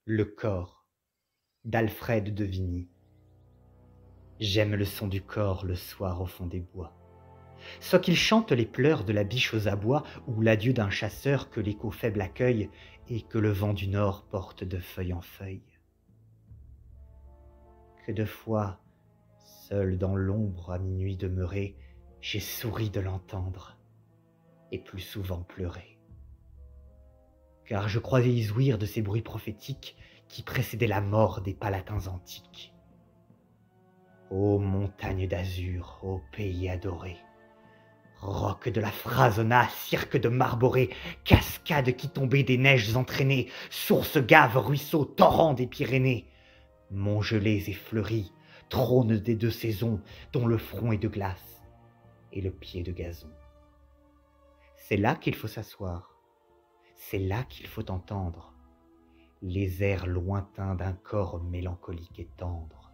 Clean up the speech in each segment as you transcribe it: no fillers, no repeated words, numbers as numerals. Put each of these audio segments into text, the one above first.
Le cor d'Alfred de Vigny. J'aime le son du cor le soir au fond des bois. Soit qu'il chante les pleurs de la biche aux abois, ou l'adieu d'un chasseur que l'écho faible accueille, et que le vent du nord porte de feuille en feuille. Que de fois, seul dans l'ombre à minuit demeuré, j'ai souri de l'entendre, et plus souvent pleuré. Car je croyais y jouir de ces bruits prophétiques qui précédaient la mort des palatins antiques. Ô montagne d'azur, ô pays adoré, roc de la Frasonna, cirque de Marborée, cascade qui tombait des neiges entraînées, source gave, ruisseau, torrent des Pyrénées, monts gelés et fleuris, trône des deux saisons, dont le front est de glace et le pied de gazon. C'est là qu'il faut s'asseoir, c'est là qu'il faut entendre les airs lointains d'un corps mélancolique et tendre.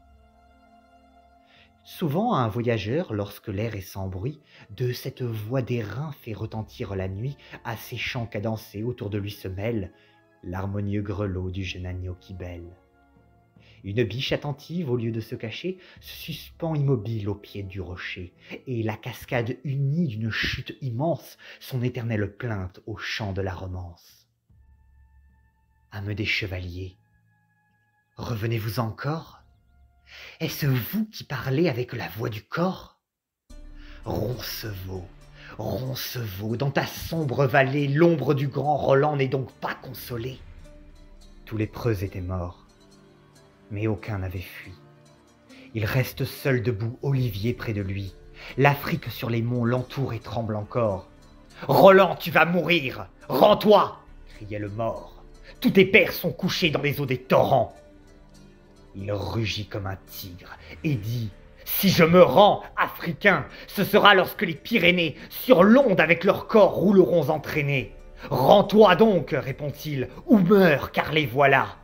Souvent un voyageur, lorsque l'air est sans bruit, de cette voix d'airain fait retentir la nuit, à ses chants cadencés autour de lui se mêle l'harmonieux grelot du jeune agneau qui bêle. Une biche attentive, au lieu de se cacher, se suspend immobile au pied du rocher, et la cascade unie d'une chute immense son éternelle plainte au chant de la romance. Âme des chevaliers, revenez-vous encore? Est-ce vous qui parlez avec la voix du corps? Roncevaux, dans ta sombre vallée, l'ombre du grand Roland n'est donc pas consolée. Tous les preux étaient morts, mais aucun n'avait fui. Il reste seul debout, Olivier près de lui. L'Afrique sur les monts l'entoure et tremble encore. « Roland, tu vas mourir! Rends-toi » criait le mort. « Tous tes pères sont couchés dans les eaux des torrents. » Il rugit comme un tigre et dit « Si je me rends, Africain, ce sera lorsque les Pyrénées, sur l'onde avec leur corps, rouleront entraînés. Rends-toi donc, répond-il, ou meurs, car les voilà. »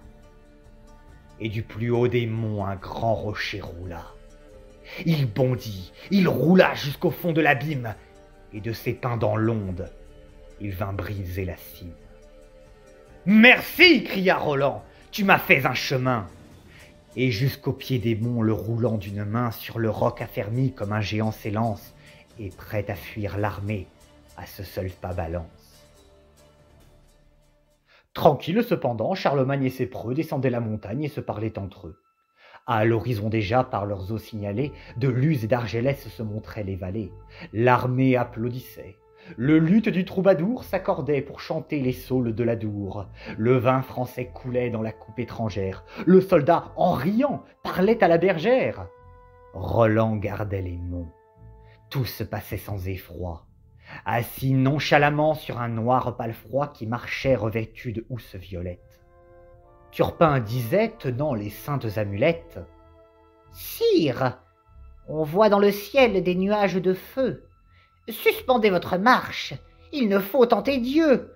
Et du plus haut des monts, un grand rocher roula. Il bondit, il roula jusqu'au fond de l'abîme, et de ses pins dans l'onde, il vint briser la cime. « Merci, cria Roland, tu m'as fait un chemin. » Et jusqu'au pied des monts, le roulant d'une main sur le roc affermi comme un géant s'élance, et prêt à fuir l'armée, à ce seul pas balance. Tranquille cependant, Charlemagne et ses preux descendaient la montagne et se parlaient entre eux. À l'horizon déjà, par leurs eaux signalées, de Luz et d'Argelès se montraient les vallées. L'armée applaudissait. Le luth du troubadour s'accordait pour chanter les saules de l'Adour. Le vin français coulait dans la coupe étrangère. Le soldat, en riant, parlait à la bergère. Roland gardait les monts. Tout se passait sans effroi, assis nonchalamment sur un noir palefroid qui marchait revêtu de housses violettes. Turpin disait, tenant les saintes amulettes, « Sire, on voit dans le ciel des nuages de feu. Suspendez votre marche, il ne faut tenter Dieu.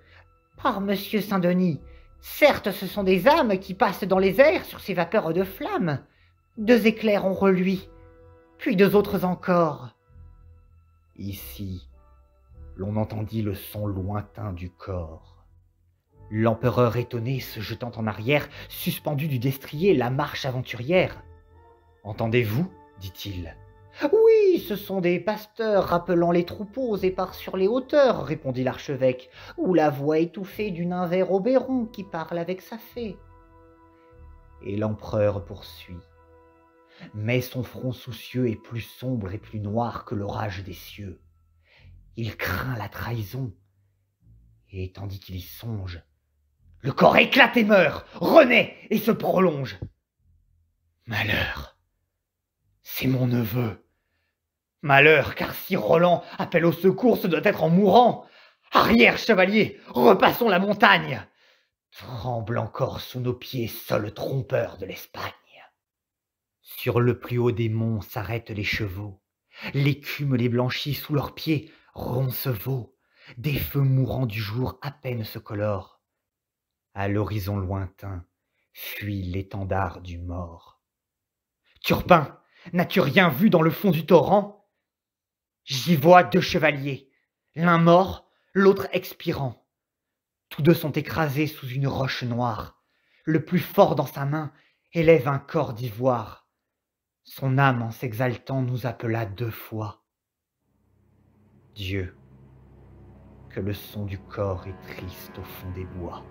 Par Monsieur Saint-Denis, certes ce sont des âmes qui passent dans les airs sur ces vapeurs de flammes. 2 éclairs ont reluit, puis 2 autres encore. » Ici, l'on entendit le son lointain du cor. L'empereur étonné, se jetant en arrière, suspendu du destrier la marche aventurière. « Entendez-vous » dit-il. « Oui, ce sont des pasteurs rappelant les troupeaux épars sur les hauteurs, » répondit l'archevêque, ou la voix étouffée du nain vert Oberon qui parle avec sa fée. Et l'empereur poursuit. Mais son front soucieux est plus sombre et plus noir que l'orage des cieux. Il craint la trahison, et tandis qu'il y songe, le corps éclate et meurt, renaît et se prolonge. Malheur, c'est mon neveu. Malheur, car si Roland appelle au secours, ce doit être en mourant. Arrière, chevalier, repassons la montagne. Tremble encore sous nos pieds, sol trompeur de l'Espagne. Sur le plus haut des monts s'arrêtent les chevaux. L'écume les blanchit sous leurs pieds, Roncevaux. Des feux mourants du jour à peine se colorent. À l'horizon lointain fuit l'étendard du mort. Turpin, n'as-tu rien vu dans le fond du torrent? J'y vois 2 chevaliers, l'un mort, l'autre expirant. Tous 2 sont écrasés sous une roche noire. le plus fort dans sa main, élève un corps d'ivoire. Son âme, en s'exaltant, nous appela 2 fois. Dieu, que le son du corps est triste au fond des bois.